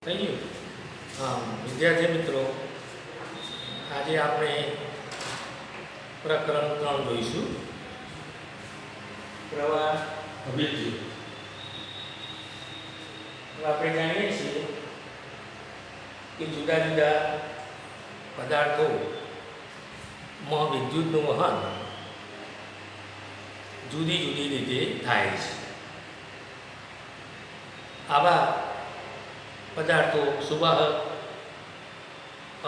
થઈ ગયું. હા, વિદ્યાર્થી મિત્રો, આજે આપણે પ્રકરણ 3 જોઈશું. પ્રવાહ અભિદ્યુત. આપણે જાણીએ છીએ કે જુદા જુદા પદાર્થોમાં વિદ્યુતનું વહન જુદી જુદી રીતે થાય છે. આવા પદાર્થો સુવાહક,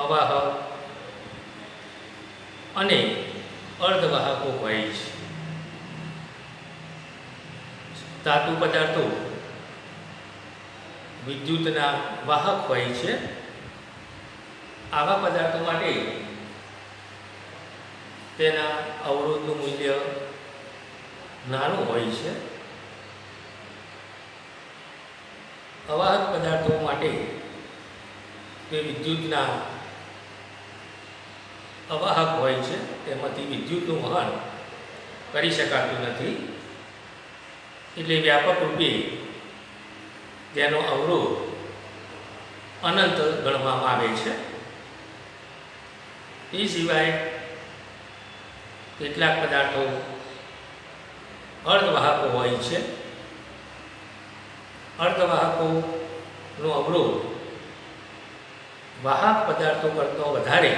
અવાહક અને અર્ધવાહકો હોય છે. ધાતુ પદાર્થો વિદ્યુતના વાહક હોય છે. આવા પદાર્થો માટે તેના અવરોધનું મૂલ્ય નાનું હોય છે. અવાહક પદાર્થો માટે તે વિદ્યુતના અવાહક હોય છે, તેમાંથી વિદ્યુતનું વહન કરી શકાતું નથી. એટલે વ્યાપક રૂપે તેનો અવરોધ અનંત ગણવામાં આવે છે. એ સિવાય કેટલાક પદાર્થો અર્ધવાહકો હોય છે. અર્ધવાહકોનો અવરોધ વાહક પદાર્થો કરતો વધારે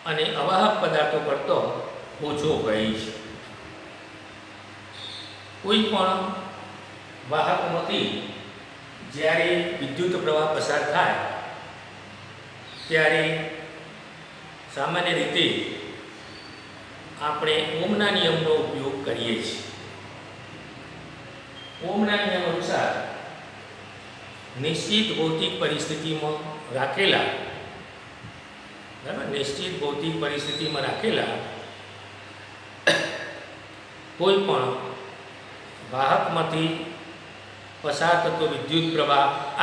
અને અવાહક પદાર્થો કરતો ઓછો હોય છે. કોઈ પણ વાહકમાંથી જ્યારે વિદ્યુત પ્રવાહ પસાર થાય ત્યારે સામાન્ય રીતે આપણે ઓહમના નિયમનો ઉપયોગ કરીએ છીએ. ઓહમના નિયમ અનુસાર નિશ્ચિત ભૌતિક પરિસ્થિતિમાં રાખેલા કોઈ પણ વાહકમાંથી પસાર થતો વિદ્યુત પ્રવાહ I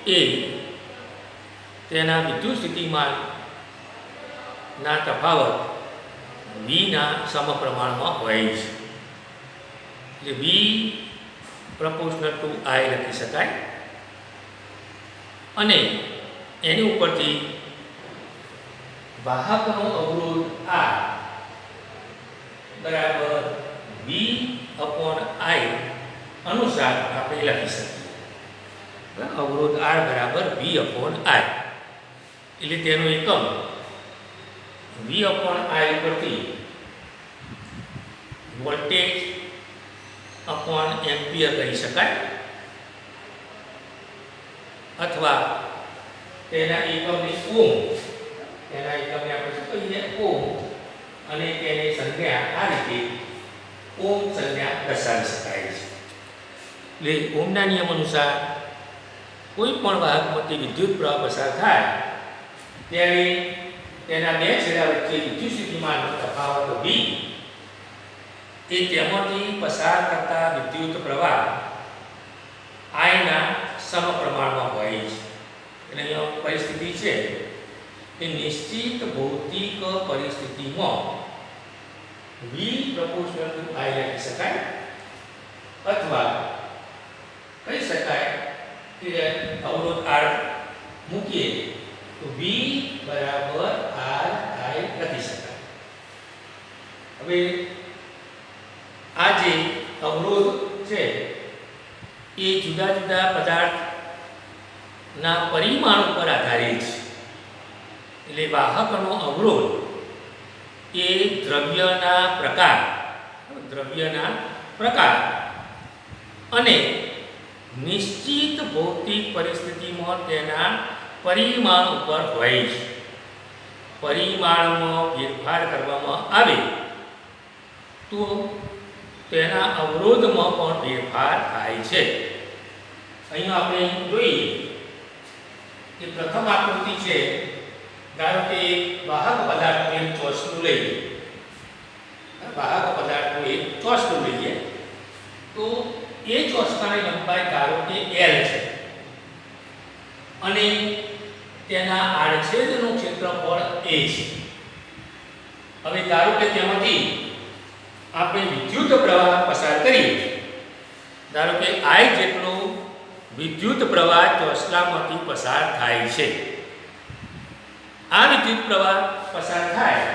એ તેના વિદ્યુત સ્થિતિમાનના તફાવત Vના સમપ્રમાણમાં હોય છે. એટલે V proportional to I લખી શકાય અને એની ઉપરથી વાહકનો અવરોધ R બરાબર V/I અનુસાર આપણે લખી શકીએ. અવરોધ R બરાબર V/I એટલે તેનો એકમ V/I ઉપરથી વોલ્ટેજ અપોન એમ્પિયર કહી શકાય, અથવા તેના એકમને ઓહ્મ, આપણે શું કહીએ ઓહ્મ, અને તેની સંખ્યા આ રીતે ઓહ્મ સંખ્યા દર્શાવી શકાય છે. એટલે ઓહમના નિયમ અનુસાર કોઈ પણ વાહકમાંથી વિદ્યુત પ્રવાહ પસાર થાય ત્યારે તેના બે છેડા વચ્ચે વિદ્યુત સ્થિતિમાનનો તફાવત V એ તેમાંથી પસાર થતા વિદ્યુત પ્રવાહ I ના સમપ્રમાણમાં હોય છે. એટલે અહીંયા પરિસ્થિતિ છે કે નિશ્ચિત ભૌતિક પરિસ્થિતિમાં V proportional to I લખી શકાય, અથવા કહી શકાય કે અવરોધ R મૂકીએ તો V બરાબર RI લખી શકાય. હવે આ જે અવરોધ છે એ જુદા જુદા પદાર્થના પરિમાણ ઉપર આધારિત છે. એટલે વાહકનો અવરોધ એ દ્રવ્યના પ્રકાર અને નિશ્ચિત ભૌતિક પરિસ્થિતિમાં તેના પરિમાણ ઉપર હોય છે. પરિમાણમાં ફેરફાર કરવામાં આવે તો તેના અવરોધમાં પણ ફેરફાર થાય છે. અહીંયા આપણે જોઈએ કે પ્રથમ આકૃતિ છે. ધારો કે વાહક પદાર્થનું એક ચોસલું લઈએ, તો એ ચોસલાની લંબાઈ ધારો કે L છે અને તેના આડછેદનું ક્ષેત્રફળ A છે. હવે ધારો કે તેમાંથી આપણે વિદ્યુત પ્રવાહ પસાર કરીએ ધારો કે I જેટલો વિદ્યુત પ્રવાહ ચોસલામાંથી પસાર થાય છે. આ વિદ્યુત પ્રવાહ પસાર થાય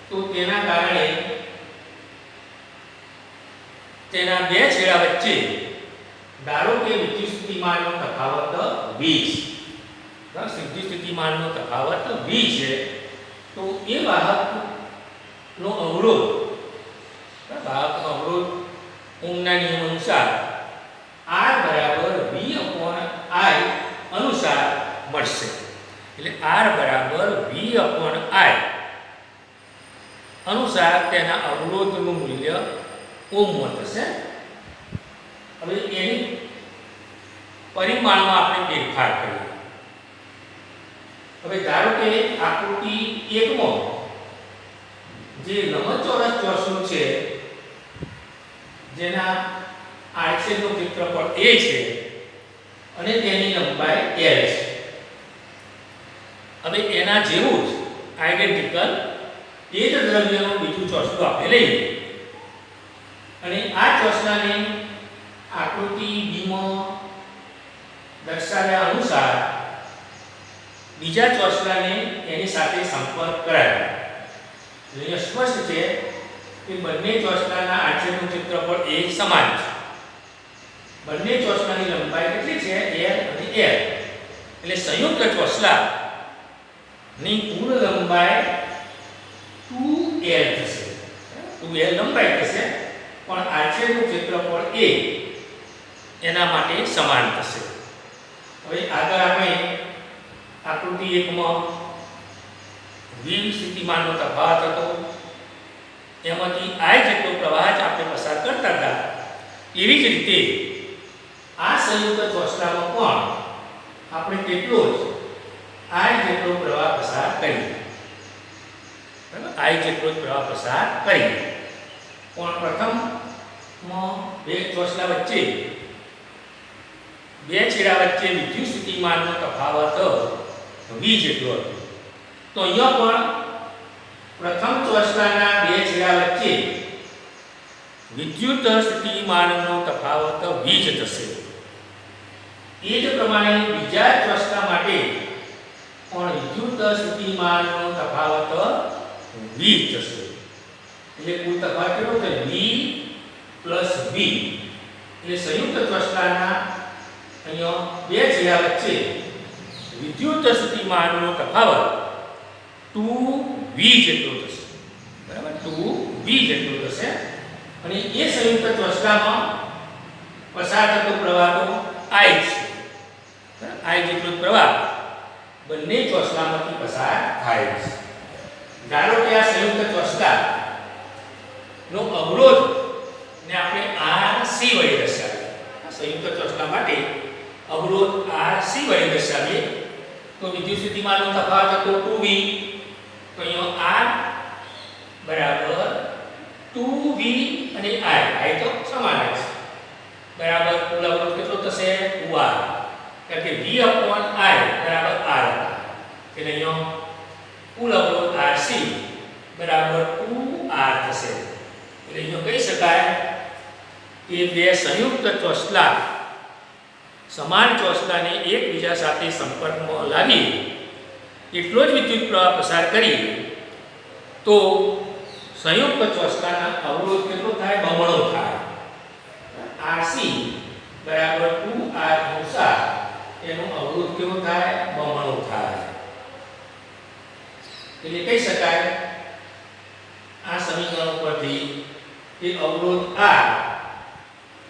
તો તેના કારણે તેના બે છેડા વચ્ચે ધારો કે વિદ્યુત સ્થિતિમાનનો તફાવત V છે. વિદ્યુત સ્થિતિમાનનો તફાવત V છે તો એ વાહકનો અવરોધ ઓહ્મના નિયમ અનુસાર R બરાબર V/I અનુસાર મળશે. એટલે R બરાબર V/I અનુસાર તેના અવરોધનું મૂલ્ય ઓહ્મમાં થશે. હવે એની પરિમાણમાં આપણે ફેરફાર કરીએ. હવે ધારો કે આકૃતિ 1 માં જે લંબચોરસ ચોસલું છે જેના આડછેદનું ક્ષેત્રફળ A છે અને તેની લંબાઈ L છે. હવે એના જેવું જ આઇડેન્ટિકલ એ જ દ્રવ્યનું બીજું ચોસલું આપણે લઈએ અને આ ચોસલાને આકૃતિ B માં દર્શાવ્યા અનુસાર બીજા ચોસલાને એની સાથે સંપર્ક કરાય. એટલે સ્પષ્ટ છે કે બંને ચોસલાના આડછેદનું ક્ષેત્રફળ A સમાન છે. બંને ચોસલાની લંબાઈ કેટલી છે? L અને L. એટલે સંયુક્ત ચોસલાની કુલ લંબાઈ 2L થશે. 2L લંબાઈ થશે પણ આડછેદનું ક્ષેત્રફળ A એના માટે સમાન થશે. હવે આગળ આપણે આકૃતિ 1 માં V સ્થિતિમાનનો તફાવત હતો એમાંથી I જેટલો પ્રવાહ જ આપણે પસાર કરતા હતા. એવી જ રીતે આ સંયુક્ત ચોસલામાં પણ આપણે તેટલો જ I જેટલો પ્રવાહ પસાર કરીએ. બરાબર? I જેટલો જ પ્રવાહ પસાર કરીએ. પણ પ્રથમમાં બે ચોસલા વચ્ચે બે છેડા વચ્ચે વિદ્યુત સ્થિતિમાનનો તફાવત V જેટલો હતો. તો અહીંયા પણ પ્રથમ ચોસલાના બે છેડા વચ્ચે વિદ્યુત સ્થિતિમાનનો તફાવત V જ થશે. એ જ પ્રમાણે બીજા ચોસલા માટે પણ વિદ્યુત સ્થિતિમાનનો તફાવત V થશે. એટલે કુલ તફાવત કેટલો થશે? V plus V. એટલે સંયુક્ત ચોસલાના અહીંયા બે છેડા વચ્ચે વિદ્યુત સ્થિતિમાનનો તફાવત 2V જેટલો થશે. બરાબર? 2V જેટલો થશે અને એ સંયુક્ત ચોસલામાં પસાર થતો પ્રવાહ તો I છે. I જેટલો પ્રવાહ બંને ચોસલામાંથી પસાર થાય છે. ધારો કે આ સંયુક્ત ચોસલાનો અવરોધ ને આપણે RC વડે દર્શાવીએ. આ સંયુક્ત ચોસલા માટે અવરોધ RC વડે દર્શાવીએ તો વિદ્યુત સ્થિતિમાનનો તફાવત હતો 2V. તો અહીંયા R બરાબર 2V અને I તો સમાન જ છે. બરાબર કુલ અવરોધ કેટલો થશે? 2R. કારણ કે V/I બરાબર R. એટલે અહીંયા કુલ અવરોધ RC બરાબર 2R થશે. એટલે અહીંયા કહી શકાય કે બે સંયુક્ત ચોસલા સમાન ચોસલાને એકબીજા સાથે સંપર્કમાં લાવી એટલો જ વિદ્યુત પ્રવાહ પસાર કરી તો સંયુક્ત ચોસલાના અવરોધ કેટલો થાય? બમણો થાય. RC બરાબર 2R અનુસાર એનો અવરોધ કેવો થાય? બમણો થાય. એટલે કહી શકાય આ સમીકરણ પરથી કે અવરોધ R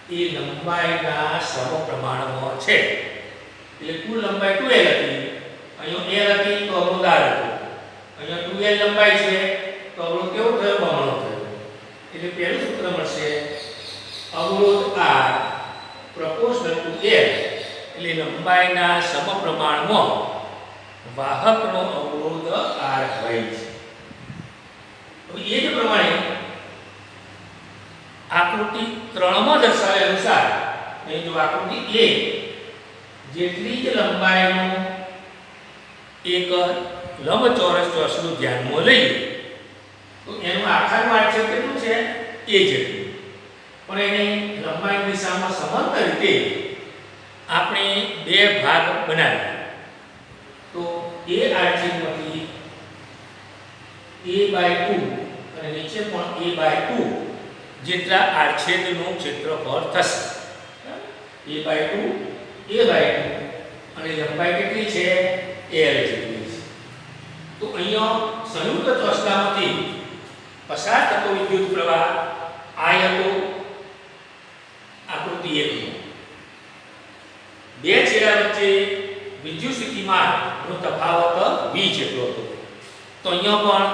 એ લંબાઈના સમપ્રમાણમાં છે. એટલે કુલ લંબાઈ 2L હતી. અહીંયા L હતી તો અવરોધ R હતો. અહીંયા 2L લંબાઈ છે તો અવરોધ કેવો થયો? બમણો થયો. એટલે પહેલું સૂત્ર મળશે અવરોધ R proportional to L. એટલે લંબાઈના સમપ્રમાણમાં વાહકનો અવરોધ R હોય છે. હવે એ જ પ્રમાણે આકૃતિ 3 માં દર્શાવ્યા અનુસાર અહીં જો આકૃતિ A જેટલી જ લંબાઈનું એક લંબચોરસ ચોસલું ધ્યાનમાં લઈએ તો એનું આખાનું આડછેદ કેટલું છે? A જેટલું. પણ એની લંબાઈની દિશામાં સમાંતર રીતે આપણે બે ભાગ બનાવીએ તો એ આડછેદમાંથી a/2 અને નીચે પણ a/2 જેટલા આડછેદનું ક્ષેત્રફળ થશે. a/2 અને લંબાઈ કેટલી છે? l જેટલી છે. તો અહીંયા સંયુક્ત ચોસલામાંથી પસાર થતો વિદ્યુત પ્રવાહ I હતો આકૃતિ 1. બે છેડા વચ્ચે વિદ્યુત સ્થિતિમાનનો તફાવત v જેટલો હતો. તો અહીંયા પણ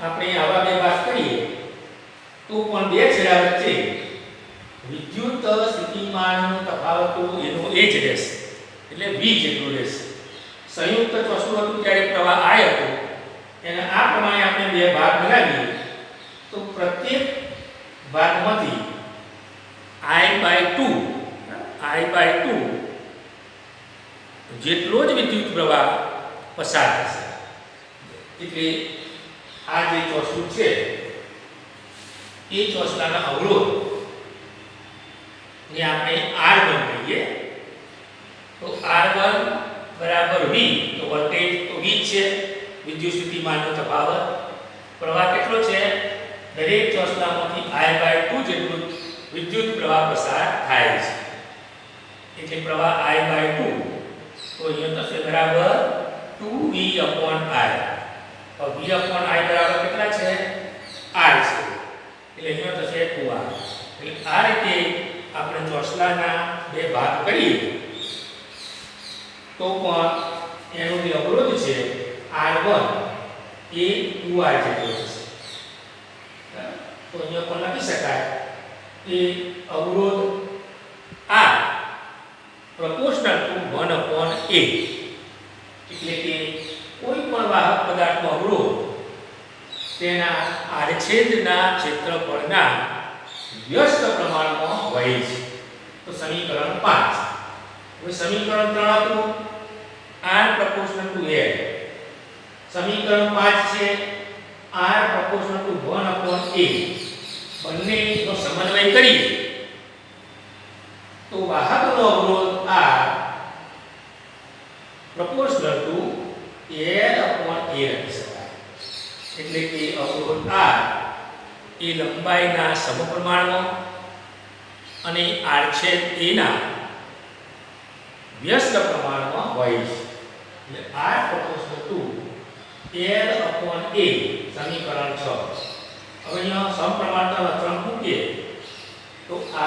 આપણે આવા બે વાત કરીએ તો પણ બે છેડા વચ્ચે વિદ્યુત સ્થિતિમાનનો તફાવત એનો એ જ રહેશે, એટલે v જેટલો રહેશે. સંયુક્ત ચોસલું હતું ત્યારે પ્રવાહ I હતો, એને આ પ્રમાણે આપણે બે ભાગ બનાવીએ તો પ્રત્યેક ભાગમાંથી I/2 જેટલો જ વિદ્યુત પ્રવાહ પસાર થશે. એટલે આ જે ચોસલું છે એ ચોસલાના અવરોધ ને આપણે R1 કહીએ. તો R1 બરાબર V, તો વોલ્ટેજ તો V છે, વિદ્યુત સ્થિતિમાનનો તફાવત. પ્રવાહ કેટલો છે? દરેક ચોસલામાંથી I/2 જેટલું વિદ્યુત પ્રવાહ પસાર થાય છે. એટલે પ્રવાહ I/2 તો અહીંયા થશે બરાબર 2V/I. તો V/I બરાબર કેટલા છે? R છે. એટલે અહીંયા થશે 2R. એટલે આ રીતે આપણે ચોસલાના બે ભાગ કરીએ તો પણ એનો જે અવરોધ છે R1 એ 2R જેટલો છે. તો અહીંયા પણ લખી શકાય કે અવરોધ R proportional to 1/a. એટલે કે કોઈ પણ વાહક પદાર્થનો અવરોધ તેના આડછેદના ક્ષેત્રફળના વ્યસ્ત પ્રમાણમાં હોય છે. તો સમીકરણ 5. હવે સમીકરણ 3 હતું R proportional to L. સમીકરણ 5 છે R proportional to 1/a. બંનેનો સમન્વય કરીએ તો વાહકનો અવરોધ R proportional to L/a લખી શકાય. એટલે કે અવરોધ R એ લંબાઈના સમપ્રમાણમાં અને આડછેદ a ના વ્યસ્ત પ્રમાણમાં હોય છે. એટલે R proportional to L/a સમીકરણ 6. હવે અહીંયા સમપ્રમાણતા લક્ષણ મૂકીએ તો R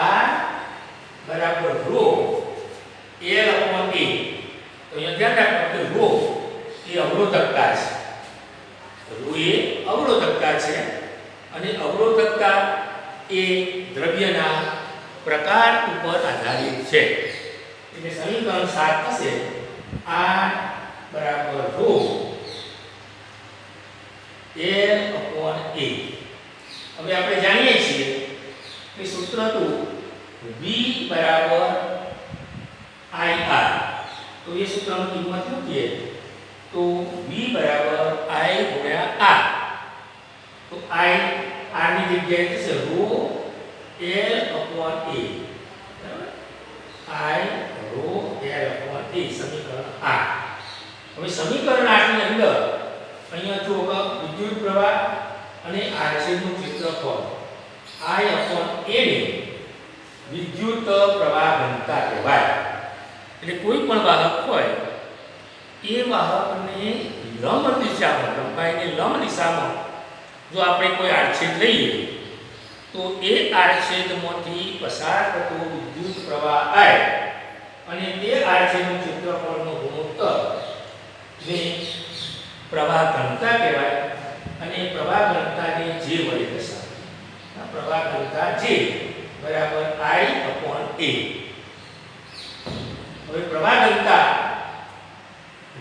બરાબર ρ L/a. તો અહીંયા ધ્યાન રાખો કે ρ એ અવરોધકતા છે. ρ એ અવરોધકતા છે અને અવરોધકતા એ દ્રવ્યના પ્રકાર ઉપર આધારિત છે. એટલે સમીકરણ 7 થશે R બરાબર ρ L/a. હવે આપણે જાણીએ છીએ કે સૂત્ર હતું V બરાબર IR. તો એ સૂત્રની કિંમત મૂકીએ તો V બરાબર I ગુણ્યા R. તો I R ની જગ્યાએ થશે ρ L/a. બરાબર? I ρ L/a સમીકરણ 8. હવે સમીકરણ 8 ની અંદર અહીંયા જો વિદ્યુત પ્રવાહ અને આડછેદનું ક્ષેત્રફળ I/a ને વિદ્યુત પ્રવાહ ઘનતા કહેવાય. એટલે કોઈ પણ વાહક હોય એ વાહકને લંબ દિશામાં, લંબાઈની લંબ દિશામાં જો આપણે કોઈ આડછેદ લઈએ તો એ આડછેદમાંથી પસાર થતો વિદ્યુત પ્રવાહ I અને તે આડછેદનું ક્ષેત્રફળનો ગુણોત્તર ને પ્રવાહ ઘનતા કહેવાય. અને પ્રવાહ ઘનતાને J વડે દર્શાવાય. પ્રવાહ ઘનતા J બરાબર I/a. હવે પ્રવાહ ઘનતા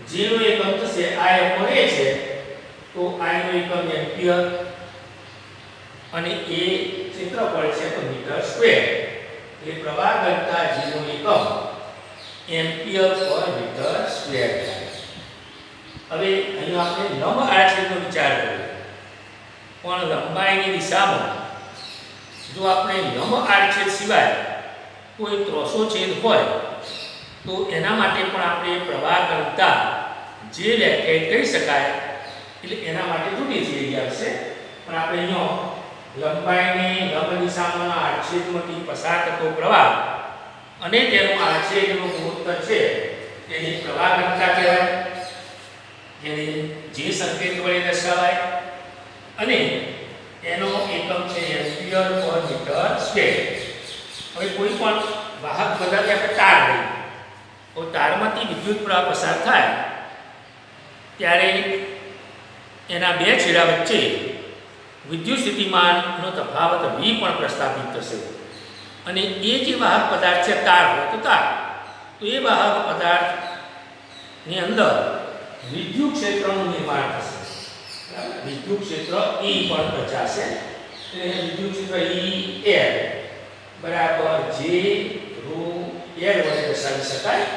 J નો એકમ થશે I/a છે. તો I નો એકમ એમ્પિયર અને a ક્ષેત્રફળ છે તો મીટર સ્ક્વેર. એટલે પ્રવાહ ઘનતા J નો એકમ એમ્પિયર પર મીટર સ્ક્વેર થાય. હવે અહીં આપણે લંબ આડછેદનો વિચાર કર્યો પણ લંબાઈની દિશામાં જો આપણે લંબ આડછેદ સિવાય કોઈ ત્રસો છેદ હોય તો એના માટે પણ આપણે પ્રવાહ ઘનતા જે વ્યાખ્યાયિત કરી શકાય એટલે એના માટે જુદી થઈ આવશે. પણ આપણે અહીંયા લંબાઈને લંબ દિશામાં આડછેદમાંથી પસાર થતો પ્રવાહ અને તેનો આડછેદનો ગુણોત્તર છે એની પ્રવાહ ઘનતા કહેવાય, જેને જે સંકેત વડે દર્શાવાય અને એનો એકમ છે એમ્પિયર પર મીટર સ્ક્વેર. હવે કોઈ પણ વાહક પદાર્થ આપણે તાર લઈએ તો તારમાંથી વિદ્યુત પ્રવાહ પસાર થાય ત્યારે એના બે છેડા વચ્ચે વિદ્યુત સ્થિતિમાનનો તફાવત V પણ પ્રસ્થાપિત થશે અને એ જે વાહક પદાર્થ છે તાર હોય તો તાર, તો એ વાહક પદાર્થની અંદર વિદ્યુત ક્ષેત્રનું નિર્માણ થશે. વિદ્યુત ક્ષેત્ર E પણ રચાશે. વિદ્યુત ક્ષેત્ર EL બરાબર J ρ L વડે દર્શાવી શકાય.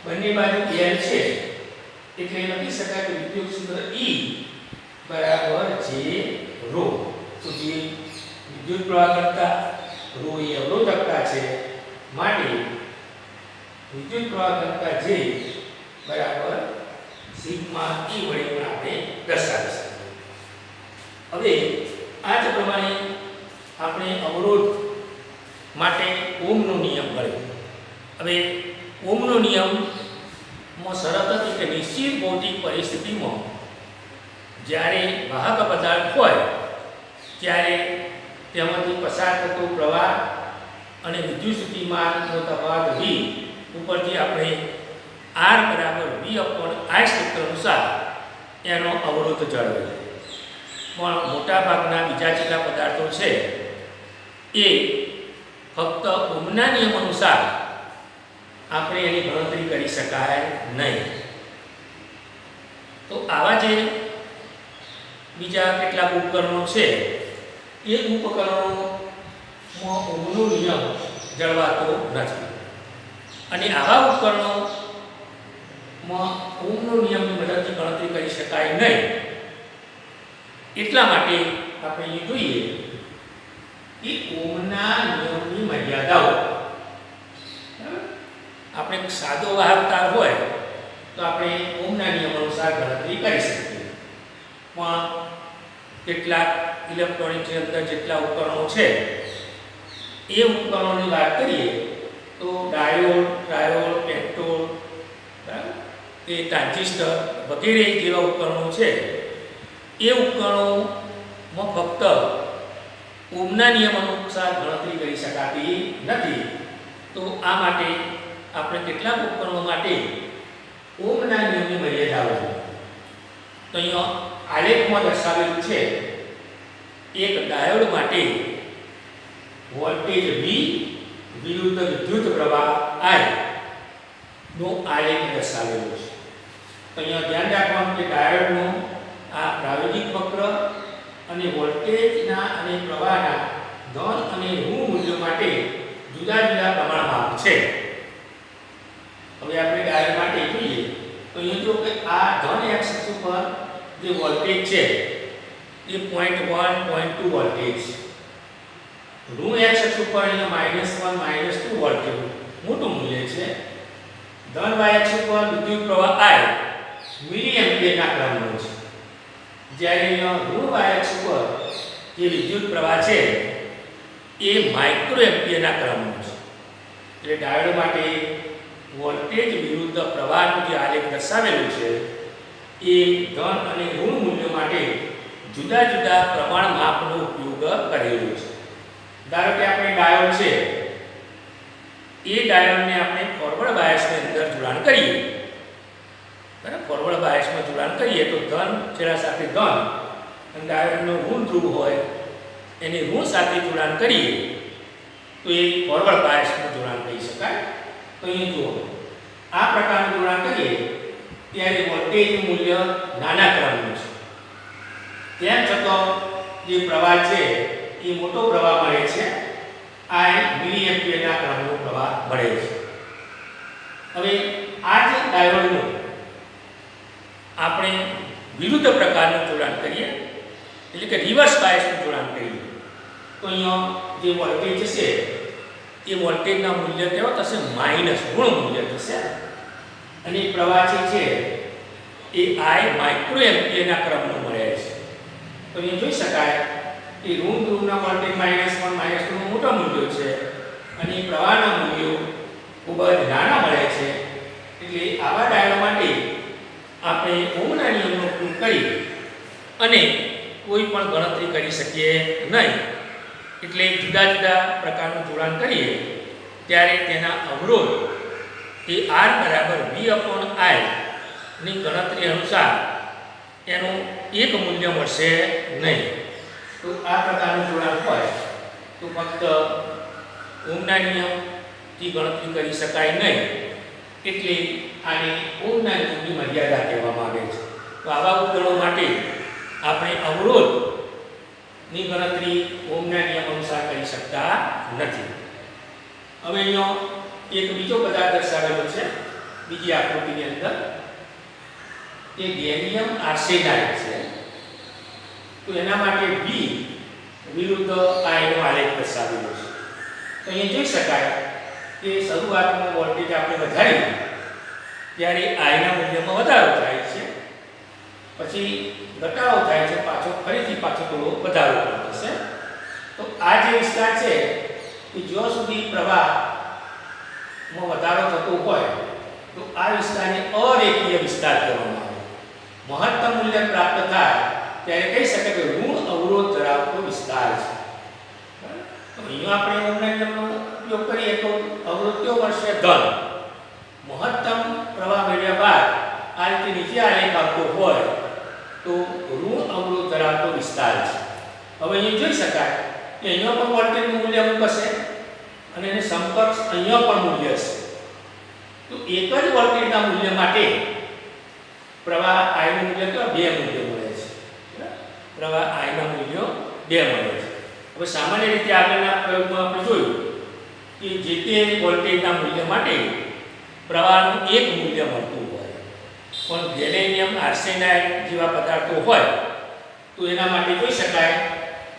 બંને બાજુ L છે એટલે લખી શકાય કે વિદ્યુત ક્ષેત્ર E બરાબર J ρ. તો જે વિદ્યુત પ્રવાહ કરતા ρ એ અવરોધકતા છે માટે વિદ્યુત પ્રવાહ કરતા J બરાબર સિગ્મા E વડે પણ આપણે દર્શાવી શકીએ. હવે આ જ પ્રમાણે આપણે અવરોધ માટે ઓહમનો નિયમ ગણ્યો. હવે ઓહમનો નિયમમાં શરત હતી કે નિશ્ચિત ભૌતિક પરિસ્થિતિમાં જ્યારે વાહક પદાર્થ હોય ત્યારે તેમાંથી પસાર થતો પ્રવાહ અને વિદ્યુત સ્થિતિમાનનો તફાવત V ઉપરથી આપણે R બરાબર V/I સૂત્ર અનુસાર એનો અવરોધ જળવે. પણ મોટાભાગના બીજા જેટલા પદાર્થો છે એ ફક્ત ઓહમના નિયમ અનુસાર આપણે એની ગણતરી કરી શકાય નહીં. તો આવા જે બીજા કેટલાક ઉપકરણો છે એ ઉપકરણોમાં ઓહમનો નિયમ જળવાતો નથી અને આવા ઉપકરણોમાં ઓહમનો નિયમની મદદથી ગણતરી કરી શકાય નહીં. એટલા માટે આપણે એ જોઈએ કે ઓહમના નિયમની મર્યાદાઓ. આપણે સાદો વાહક તાર હોય તો આપણે ઓહમના નિયમ અનુસાર ગણતરી કરી શકીએ. પણ કેટલાક ઇલેક્ટ્રોનિક્સની અંદર જેટલા ઉપકરણો છે એ ઉપકરણોની વાત કરીએ તો ડાયોડ, ટ્રાયોડ, પેન્ટોડ, એ ટ્રાન્ઝિસ્ટર વગેરે જેવા ઉપકરણો છે એ ઉપકરણોમાં ફક્ત ઓહમના નિયમ અનુસાર ગણતરી કરી શકાતી નથી. તો આ માટે આપણે કેટલાક ઉપકરણો માટે ઓહમના નિયમની મર્યાદાઓ છે. તો અહીંયા આલેખમાં દર્શાવેલું છે એક ડાયોડ માટે વોલ્ટેજ V વિરુદ્ધ વિદ્યુત પ્રવાહ I નો આલેખ દર્શાવેલો છે. તો અહીંયા ધ્યાન રાખવાનું કે ડાયોડનો આ પ્રાયોગિક વક્ર અને વોલ્ટેજના અને પ્રવાહના ધન અને ઋણ મૂલ્યો માટે જુદા જુદા પ્રમાણમાં છે. હવે આપણે ડાયોડ માટે જોઈએ તો અહીંયા જો કે આ ધન x અક્ષ ઉપર જે વોલ્ટેજ છે એ 0.1 0.2 વોલ્ટેજ, ઋણ x અક્ષ ઉપર અહીંયા -1 -2 વોલ્ટેજ મોટું મૂલ્ય છે. ધન y અક્ષ ઉપર વિદ્યુત પ્રવાહ I મિલી એમ્પિયરના ક્રમનો છે. જ્યારે અહીંયા ઋણ y અક્ષ ઉપર જે વિદ્યુત પ્રવાહ છે એ માઇક્રો એમ્પિયરના ક્રમનો છે. એટલે ડાયોડ માટે વોલ્ટેજ વિરુદ્ધ પ્રવાહનું જે આલેખ દર્શાવેલું છે એ ધન અને ઋણ મૂલ્ય માટે જુદા જુદા પ્રમાણ માપનો ઉપયોગ કરેલો છે. ધારો કે આપણે ડાયોડ છે એ ડાયોડને આપણે ફોરવર્ડ બાયસની અંદર જોડાણ કરીએ. બરાબર, ફોરવર્ડ બાયસમાં જોડાણ કરીએ તો ધન છેડા સાથે ધન અને ડાયોડનો ઋણ ધ્રુવ હોય એની ઋણ સાથે જોડાણ કરીએ તો એ ફોરવર્ડ બાયસનું જોડાણ કહી શકાય. તો અહીં જુઓ આ પ્રકારનું જોડાણ કરીએ ત્યારે વોલ્ટેજનું મૂલ્ય નાના ક્રમનું છે. તેમ છતાં જે પ્રવાહ છે એ મોટો પ્રવાહ મળે છે. I મિલી એમ્પિયરના ક્રમનો પ્રવાહ મળે છે. હવે આ જે ડાયોડનું આપણે વિરુદ્ધ પ્રકારનું જોડાણ કરીએ એટલે કે રિવર્સ બાયસનું જોડાણ કરીએ તો અહીંયા જે વોલ્ટેજ છે એ વોલ્ટેજના મૂલ્ય કેવા થશે? માઈનસ, ઋણ મૂલ્ય થશે. અને પ્રવાહ છે એ I માઇક્રો એમ્પિયરના ક્રમનો મળે છે. તો અહીંયા જોઈ શકાય કે ઋણ ધ્રુવના વોલ્ટેજ -1 -2 નું મોટા મૂલ્યો છે અને પ્રવાહના મૂલ્યો ખૂબ જ નાના મળે છે. એટલે આવા ડાયોડ માટે આપણે ઓહમના નિયમનો ઉપયોગ કરી અને કોઈ પણ ગણતરી કરી શકીએ નહીં. એટલે જુદા જુદા પ્રકારનું જોડાણ કરીએ ત્યારે તેના અવરોધ એ R = V/I ની ગણતરી અનુસાર એનું એક મૂલ્ય મળશે નહીં. તો આ પ્રકારનું જોડાણ હોય તો ફક્ત ઓહમના નિયમથી ગણતરી કરી શકાય નહીં. એટલે આને ઓહમના નિયમની મર્યાદા કહેવામાં આવે છે. તો આવા ઉપકરણો માટે આપણે અવરોધની ગણતરી ઓહમના નિયમ અનુસાર કરી શકતા નથી. હવે અહીંયા એક બીજો પદાર્થ દર્શાવેલો છે બીજી આકૃતિની અંદર. એ ગેલિયમ આર્સેનાઇડ છે. તો એના માટે V વિરુદ્ધ I નો આલેખ દર્શાવેલો છે. તો અહીંયા જોઈ શકાય કે શરૂઆતમાં વોલ્ટેજ આપણે વધારીએ ત્યારે I ના મૂલ્યમાં વધારો થાય છે, પછી ઘટાડો થાય છે, ફરીથી પાછો થોડો વધારો થશે. તો આ જે વિસ્તાર છે કે જ્યાં સુધી પ્રવાહમાં વધારો થતો હોય તો આ વિસ્તારને અરેખીય વિસ્તાર કહેવામાં આવે. મહત્તમ મૂલ્ય પ્રાપ્ત થાય ત્યારે કહી શકાય કે ઋણ અવરોધ ધરાવતો વિસ્તાર છે. તો અહીંયા આપણે ઓહમના નિયમનો ઉપયોગ કરીએ તો અવરોધ કેવો મળશે? ધન. મહત્તમ પ્રવાહ મેળવ્યા બાદ આ રીતે નીચે આલેખ આવતો હોય તો ઋણ અવરોધ ધરાવતો વિસ્તાર છે. હવે અહીં જોઈ શકાય કે અહીંયા પણ વોલ્ટેજનું મૂલ્ય અમુક હશે અને એને સમકક્ષ અહીંયા પણ મૂલ્ય છે. તો એક જ વોલ્ટેજના મૂલ્ય માટે પ્રવાહ I નું મૂલ્ય તો 2 મૂલ્ય મળે છે. પ્રવાહ I ના મૂલ્યો 2 મળે છે. હવે સામાન્ય રીતે આગળના પ્રયોગમાં આપણે જોયું કે જે તે વોલ્ટેજના મૂલ્ય માટે પ્રવાહનું એક મૂલ્ય મળતું હોય, પણ ગેલિયમ આર્સેનાઇડ જેવા પદાર્થો હોય તો એના માટે જોઈ શકાય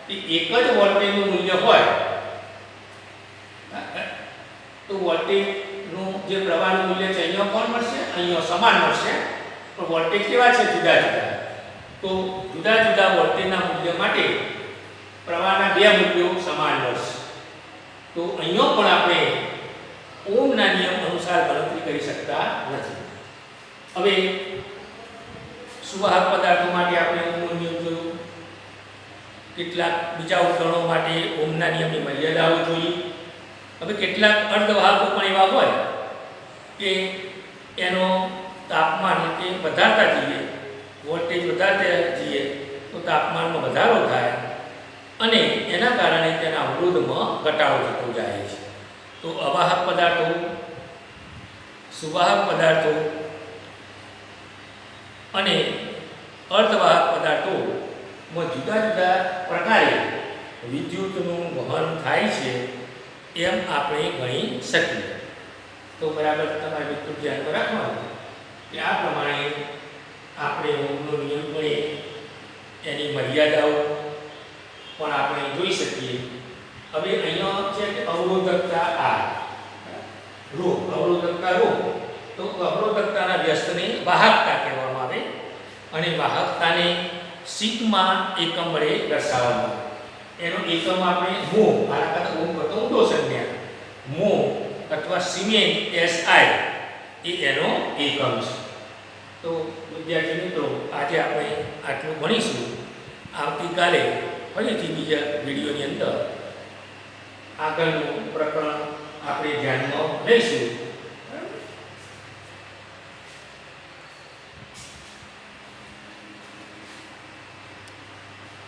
કે એક જ વોલ્ટેજનું મૂલ્ય હોય તો વોલ્ટેજનું જે પ્રવાહનું મૂલ્ય છે અહીંયા પણ મળશે, અહીંયા સમાન મળશે, પણ વોલ્ટેજ કેવા છે? જુદા જુદા. તો જુદા જુદા વોલ્ટેજના મૂલ્ય માટે પ્રવાહના 2 મૂલ્યો સમાન મળશે. તો અહીંયા પણ આપણે ઓહમના નિયમ અનુસાર ગણતરી કરી શકતા નથી. હવે સુવાહક પદાર્થો માટે આપણે ઓહમનો નિયમ જોયું. કેટલાક બીજા ઉપકરણો માટે ઓહમના નિયમની મર્યાદાઓ જોઈ. હવે કેટલાક અર્ધવાહકો પણ એવા હોય કે એનો તાપમાન કે વધારતા જઈએ, વોલ્ટેજ વધારતા જઈએ તો તાપમાનમાં વધારો થાય અને એના કારણે તેના અવરોધમાં ઘટાડો થતો જાય છે. તો અવાહક પદાર્થો, સુવાહક પદાર્થો અને અર્ધવાહક પદાર્થોમાં જુદા જુદા પ્રકારે વિદ્યુતનું વહન થાય છે એમ આપણે ગણી શકીએ. તો બરાબર તમારે મિત્રો ધ્યાનમાં રાખવાનું કે આ પ્રમાણે આપણે ઓહમનો નિયમ ગણીએ, એની મર્યાદાઓ પણ આપણે જોઈ શકીએ. હવે અહીંયા છે કે અવરોધકતા R, અવરોધકતા તો અવરોધકતાના વ્યસ્તને વાહકતા કહેવામાં આવે અને વાહકતાને સિગ્મા એકમ વડે દર્શાવવામાં આવે. એનો એકમ આપણે mho, આના કરતા ઓહમ કરતો ઊંડો સંજ્ઞા, mho અથવા સિમેન્સ SI એ એનો એકમ છે. તો વિદ્યાર્થી મિત્રો, આજે આપણે આટલું ભણીશું. આવતીકાલે ફરીથી બીજા વિડીયોની અંદર આગળનું પ્રકરણ આપણે ધ્યાનમાં લઈશું.